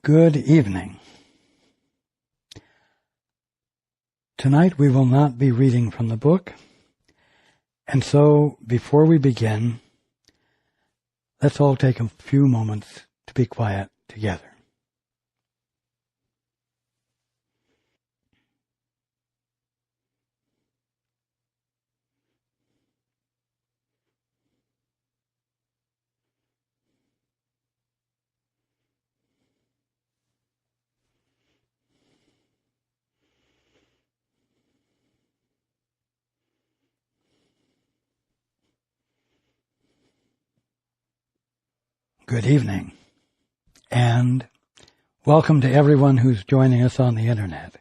Good evening. Tonight we will not be reading from the book, and so before we begin, let's all take a few moments to be quiet together. Good evening, and welcome to everyone who's joining us on the internet.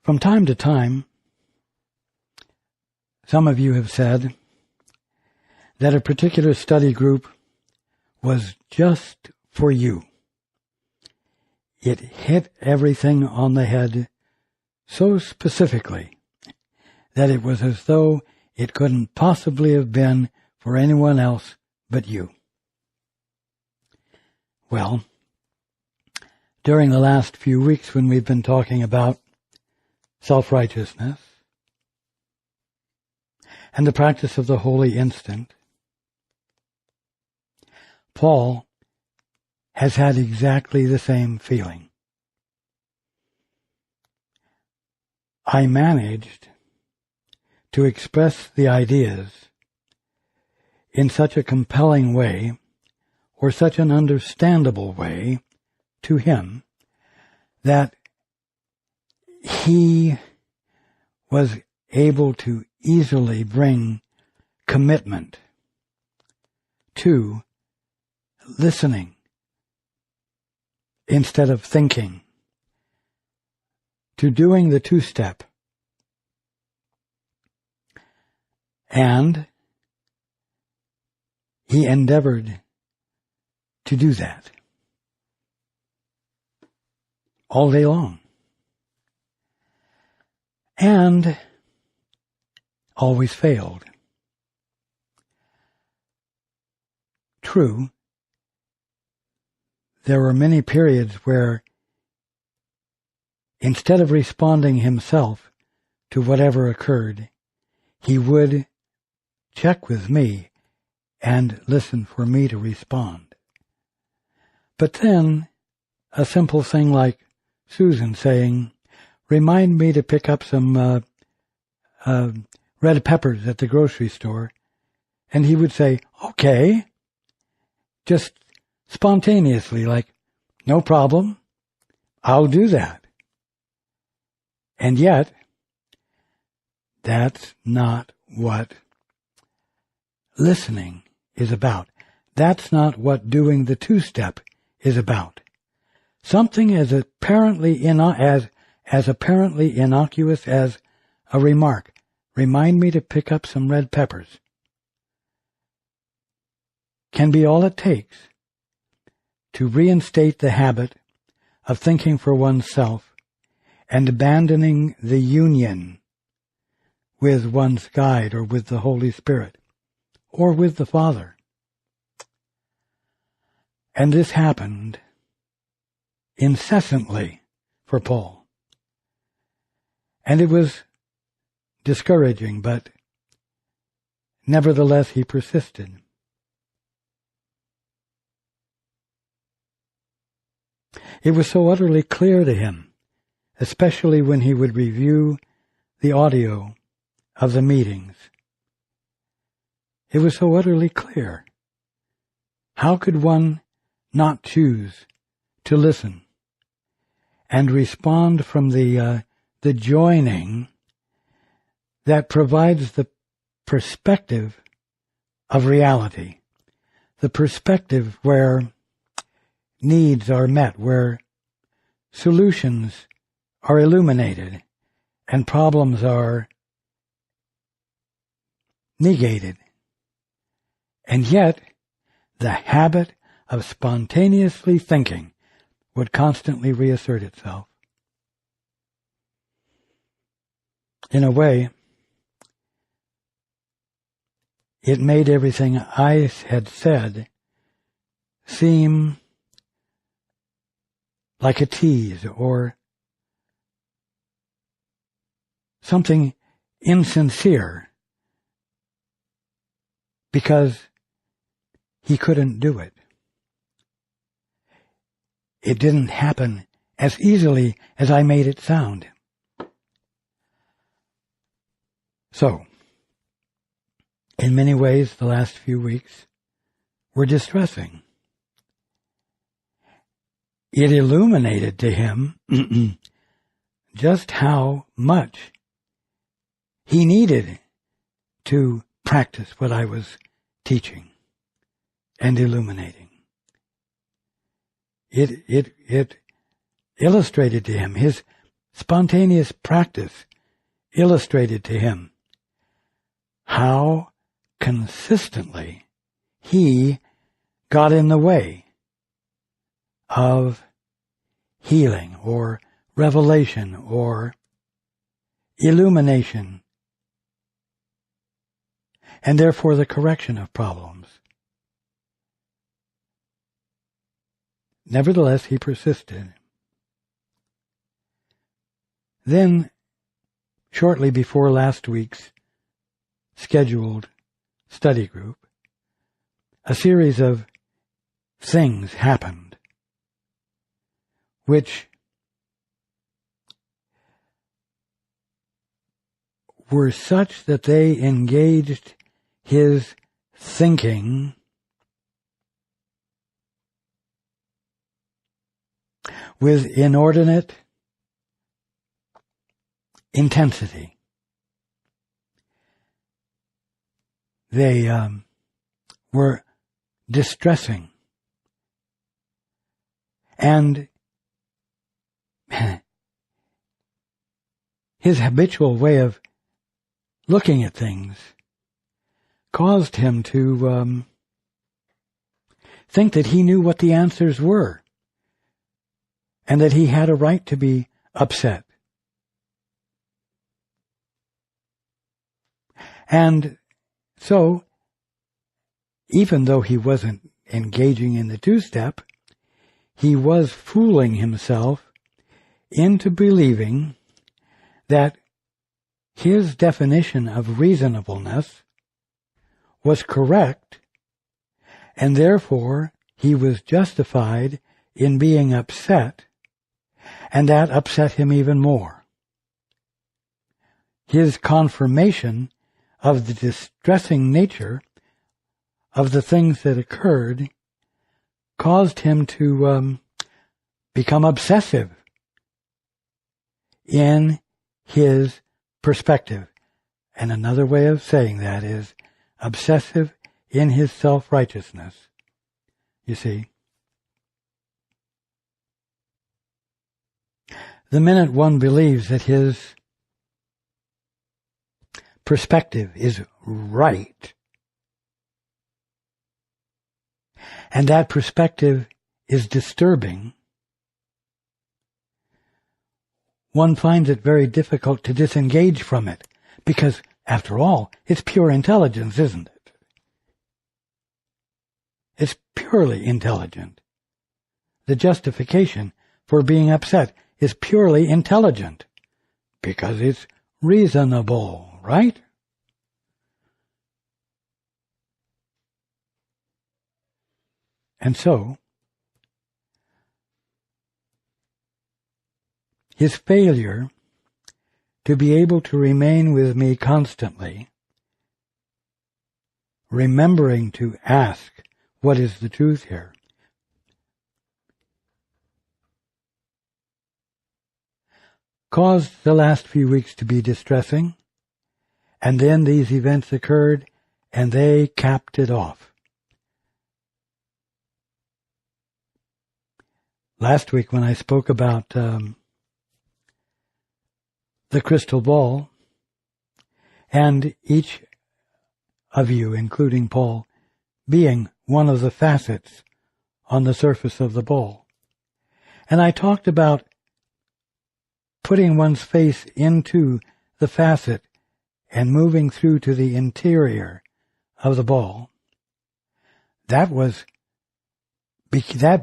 From time to time, some of you have said that a particular study group was just for you. It hit everything on the head so specifically that it was as though it couldn't possibly have been for anyone else but you. Well, during the last few weeks when we've been talking about self-righteousness and the practice of the holy instant, Paul has had exactly the same feeling. I managed to express the ideas in such a compelling way, or such an understandable way to him, that he was able to easily bring commitment to listening instead of thinking, to doing the two-step, and he endeavored to do that all day long, and always failed. True, there were many periods where, instead of responding himself to whatever occurred, he would check with me and listen for me to respond. But then, a simple thing like Susan saying, "Remind me to pick up some red peppers at the grocery store," and he would say, "Okay," just spontaneously, like, "No problem, I'll do that." And yet, that's not what listening is about. That's not what doing the two-step is about. Something as apparently innocuous as a remark, "Remind me to pick up some red peppers," can be all it takes to reinstate the habit of thinking for oneself and abandoning the union with one's guide, or with the Holy Spirit, or with the Father. And this happened incessantly for Paul. And it was discouraging, but nevertheless he persisted. It was so utterly clear to him, especially when he would review the audio of the meetings. It was so utterly clear. How could one not choose to listen and respond from the joining that provides the perspective of reality, the perspective where needs are met, where solutions are illuminated and problems are negated. And yet, the habit of spontaneously thinking would constantly reassert itself. In a way, it made everything I had said seem like a tease or something insincere because he couldn't do it. It didn't happen as easily as I made it sound. So, in many ways, the last few weeks were distressing. It illuminated to him just how much he needed to practice what I was teaching and illuminating. It illustrated to him, his spontaneous practice illustrated to him how consistently he got in the way of healing or revelation or illumination, and therefore the correction of problems. Nevertheless, he persisted. Then, shortly before last week's scheduled study group, a series of things happened which were such that they engaged his thinking with inordinate intensity. They were distressing. And his habitual way of looking at things caused him to think that he knew what the answers were and that he had a right to be upset. And so, even though he wasn't engaging in the two-step, he was fooling himself into believing that his definition of reasonableness was correct, and therefore he was justified in being upset, and that upset him even more. His confirmation of the distressing nature of the things that occurred caused him to become obsessive in his perspective. And another way of saying that is obsessive in his self-righteousness. You see, the minute one believes that his perspective is right, and that perspective is disturbing, one finds it very difficult to disengage from it, because, after all, it's pure intelligence, isn't it? It's purely intelligent. The justification for being upset is purely intelligent, because it's reasonable, right? And so, his failure to be able to remain with me constantly, remembering to ask, what is the truth here? Caused the last few weeks to be distressing, and then these events occurred, and they capped it off. Last week when I spoke about the crystal ball, and each of you, including Paul, being one of the facets on the surface of the ball. And I talked about putting one's face into the facet and moving through to the interior of the ball. That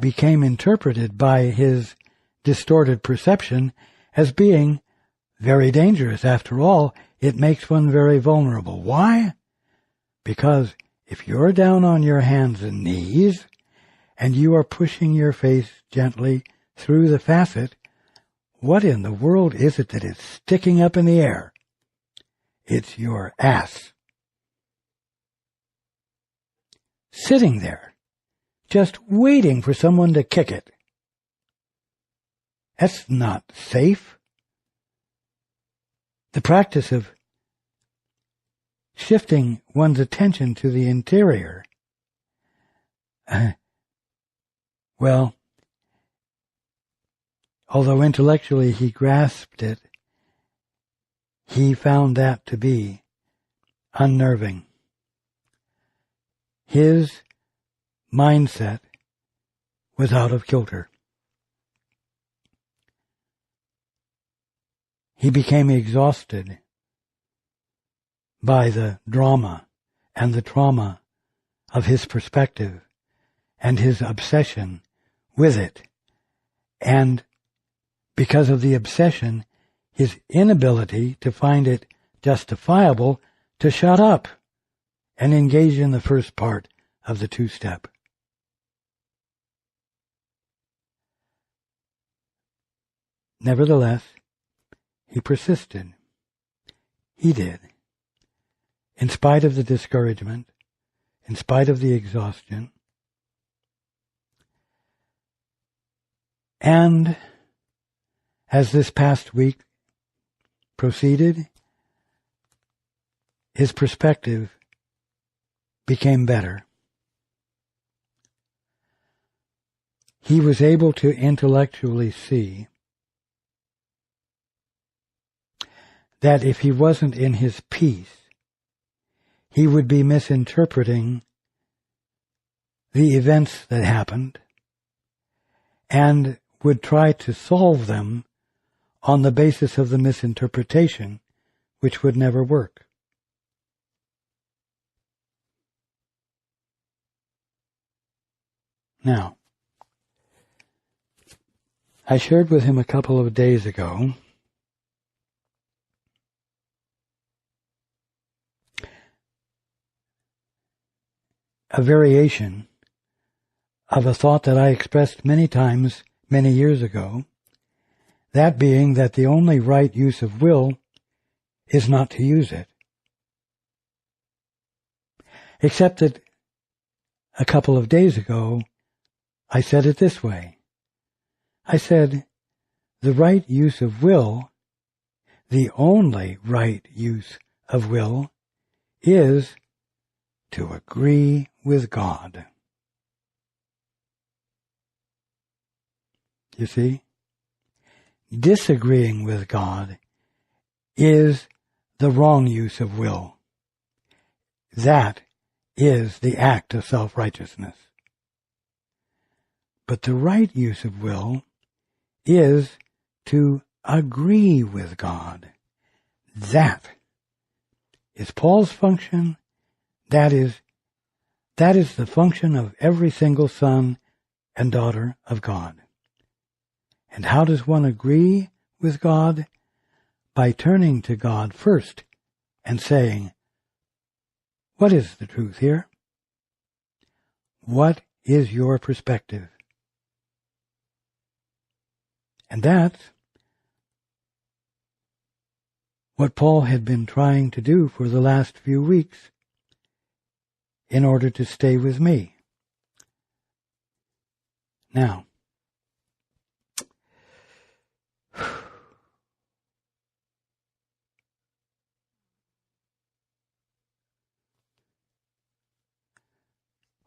became interpreted by his distorted perception as being very dangerous. After all, it makes one very vulnerable. Why? Because if you're down on your hands and knees and you are pushing your face gently through the facet, what in the world is it that is sticking up in the air? It's your ass. Sitting there, just waiting for someone to kick it. That's not safe. The practice of shifting one's attention to the interior, well, although intellectually he grasped it, he found that to be unnerving. His mindset was out of kilter. He became exhausted by the drama and the trauma of his perspective and his obsession with it. And because of the obsession, his inability to find it justifiable to shut up and engage in the first part of the two-step. Nevertheless, he persisted. He did. In spite of the discouragement, in spite of the exhaustion. And as this past week proceeded, his perspective became better. He was able to intellectually see that if he wasn't in his peace, he would be misinterpreting the events that happened and would try to solve them on the basis of the misinterpretation, which would never work. Now, I shared with him a couple of days ago a variation of a thought that I expressed many times many years ago, that being that the only right use of will is not to use it. Except that a couple of days ago, I said it this way. I said, the right use of will, the only right use of will, is to agree with God. You see? Disagreeing with God is the wrong use of will. That is the act of self-righteousness. But the right use of will is to agree with God. That is Paul's function. That is the function of every single son and daughter of God. And how does one agree with God? By turning to God first and saying, what is the truth here? What is your perspective? And that's what Paul had been trying to do for the last few weeks in order to stay with me. Now,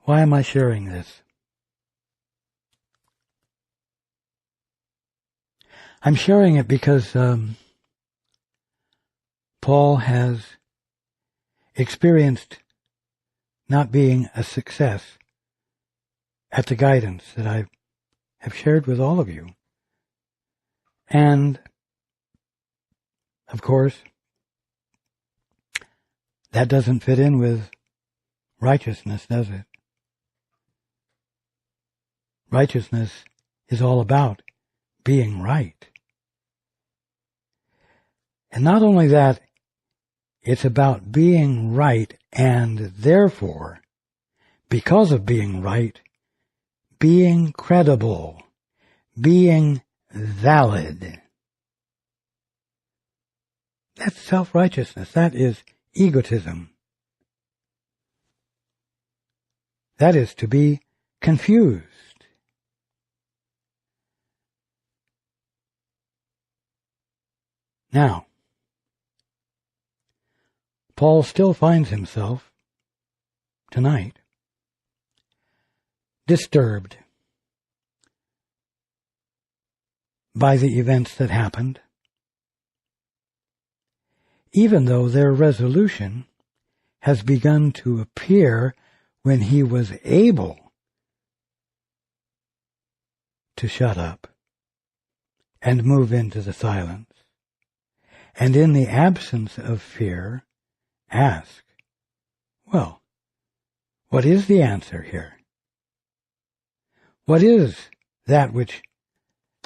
why am I sharing this? I'm sharing it because Paul has experienced not being a success at the guidance that I have shared with all of you. And, of course, that doesn't fit in with righteousness, does it? Righteousness is all about being right. And not only that, it's about being right and therefore, because of being right, being credible, being valid. That's self-righteousness. That is egotism. That is to be confused. Now, Paul still finds himself, tonight, disturbed by the events that happened, even though their resolution has begun to appear when he was able to shut up and move into the silence, and in the absence of fear, ask, well, what is the answer here? What is that which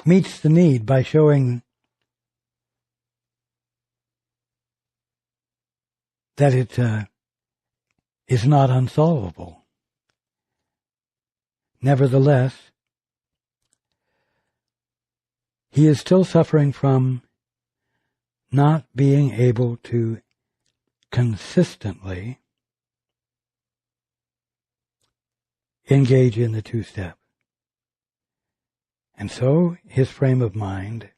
meets the need by showing that it is not unsolvable? Nevertheless, he is still suffering from not being able to consistently engage in the two-step. And so his frame of mind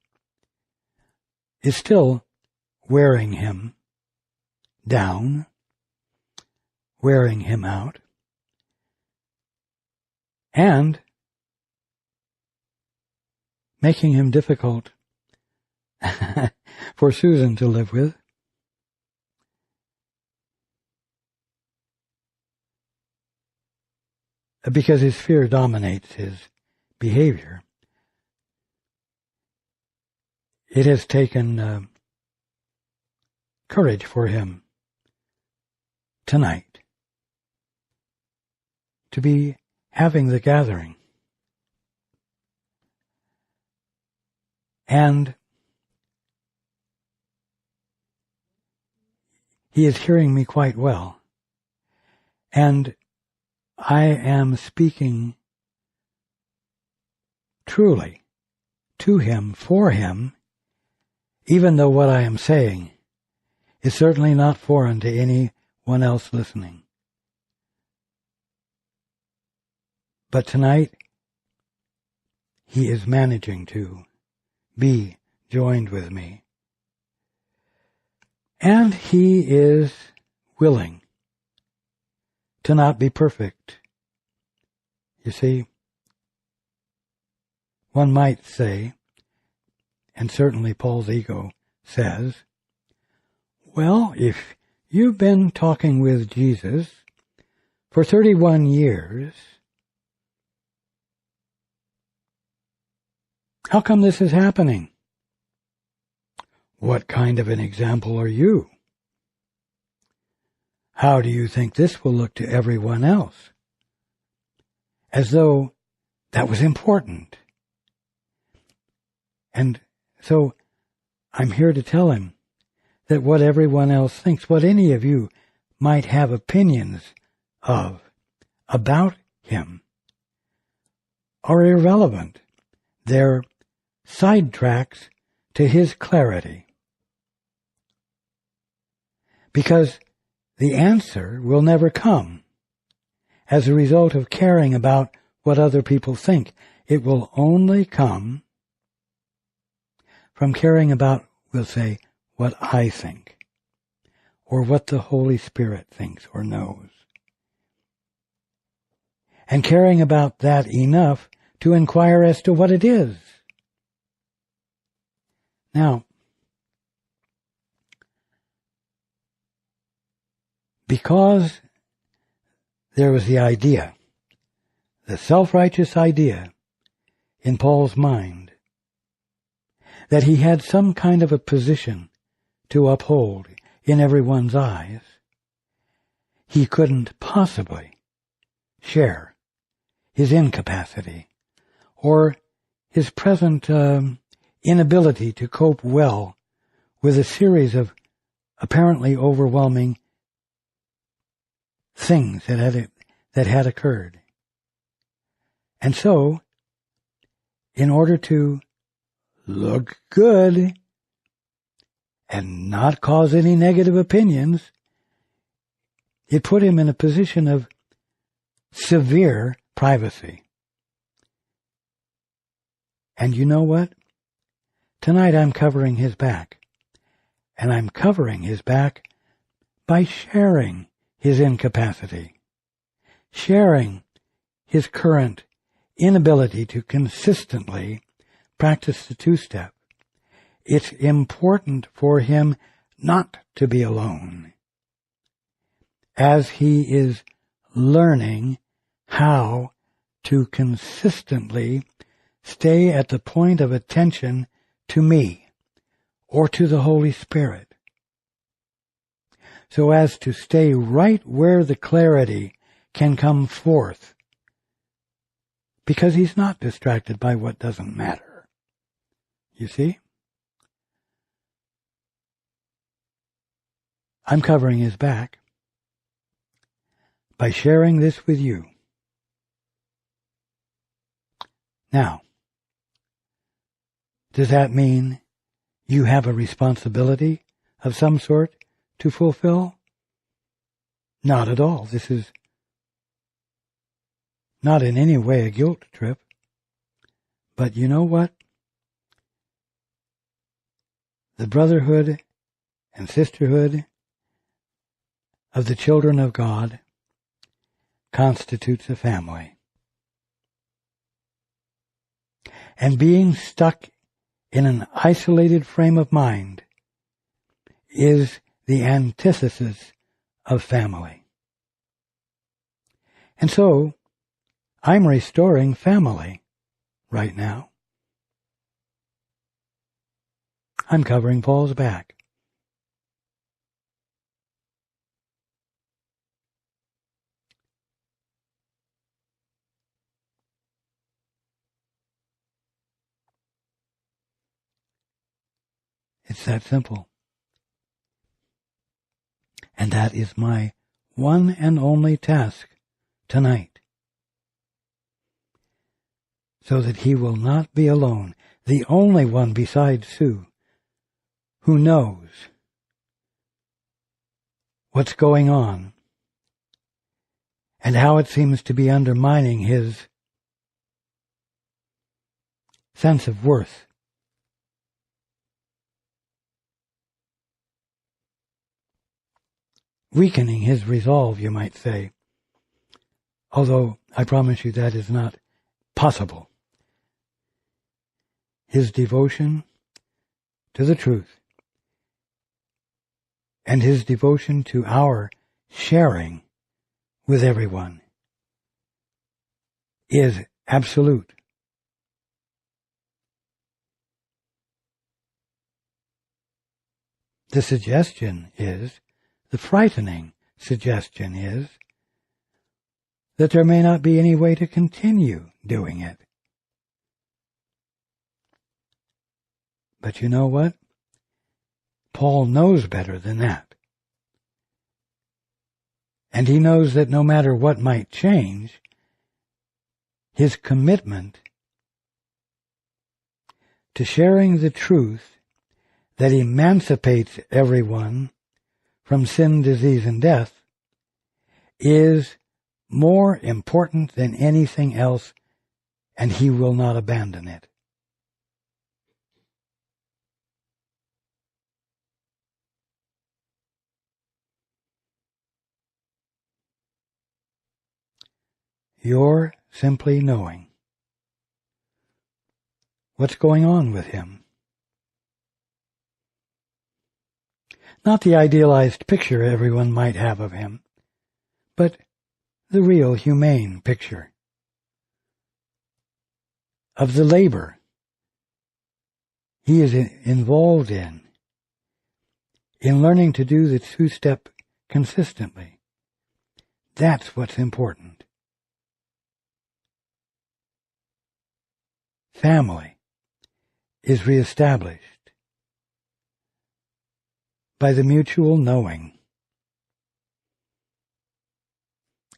is still wearing him down, wearing him out, and making him difficult for Susan to live with. Because his fear dominates his behavior. It has taken courage for him tonight to be having the gathering. And he is hearing me quite well. And I am speaking truly to him, for him, even though what I am saying is certainly not foreign to anyone else listening. But tonight, he is managing to be joined with me. And he is willing to not be perfect. You see, one might say, and certainly Paul's ego says, well, if you've been talking with Jesus for 31 years, how come this is happening? What kind of an example are you? How do you think this will look to everyone else? As though that was important. And so I'm here to tell him that what everyone else thinks, what any of you might have opinions of about him, are irrelevant. They're sidetracks to his clarity. Because the answer will never come as a result of caring about what other people think. It will only come from caring about, we'll say, what I think, or what the Holy Spirit thinks or knows. And caring about that enough to inquire as to what it is. Now, because there was the idea, the self-righteous idea in Paul's mind, that he had some kind of a position to uphold in everyone's eyes, he couldn't possibly share his incapacity or his present inability to cope well with a series of apparently overwhelming things that had occurred. And so, in order to look good and not cause any negative opinions, it put him in a position of severe privacy. And you know what? Tonight I'm covering his back. And I'm covering his back by sharing his incapacity, sharing his current inability to consistently practice the two-step. It's important for him not to be alone as he is learning how to consistently stay at the point of attention to me or to the Holy Spirit, so as to stay right where the clarity can come forth, because he's not distracted by what doesn't matter. You see? I'm covering his back by sharing this with you. Now, does that mean you have a responsibility of some sort to fulfill? Not at all. This is not in any way a guilt trip. But you know what? The brotherhood and sisterhood of the children of God constitutes a family. And being stuck in an isolated frame of mind is the antithesis of family. And so, I'm restoring family right now. I'm covering Paul's back. It's that simple. And that is my one and only task tonight. So that he will not be alone, the only one besides Sue who knows what's going on and how it seems to be undermining his sense of worth. Weakening his resolve, you might say, although I promise you that is not possible. His devotion to the truth and his devotion to our sharing with everyone is absolute. The frightening suggestion is that there may not be any way to continue doing it. But you know what? Paul knows better than that. And he knows that no matter what might change, his commitment to sharing the truth that emancipates everyone from sin, disease, and death is more important than anything else, and he will not abandon it. You're simply knowing what's going on with him. Not the idealized picture everyone might have of him, but the real humane picture of the labor he is involved in learning to do the two-step consistently. That's what's important. Family is reestablished by the mutual knowing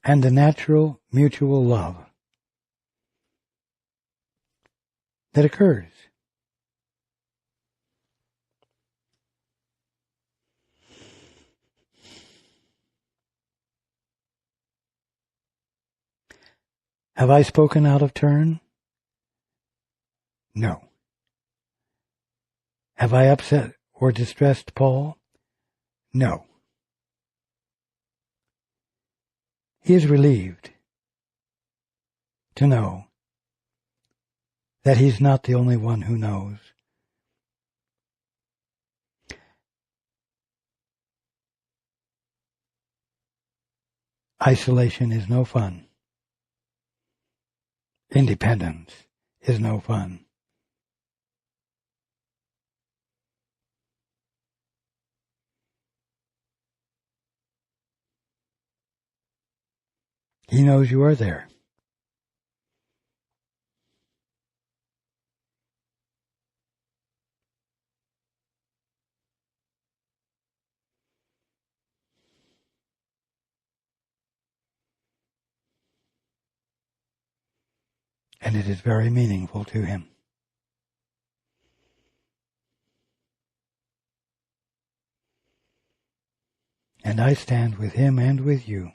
and the natural mutual love that occurs. Have I spoken out of turn? No. Have I upset or distressed Paul? No. He is relieved to know that he's not the only one who knows. Isolation is no fun. Independence is no fun. He knows you are there. And it is very meaningful to him. And I stand with him and with you,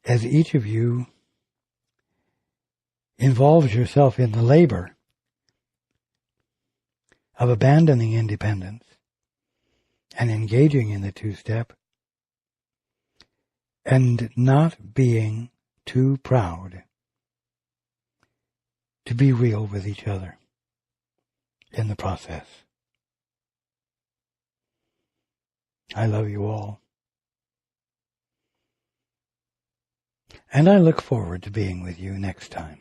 as each of you involves yourself in the labor of abandoning independence and engaging in the two-step and not being too proud to be real with each other in the process. I love you all. And I look forward to being with you next time.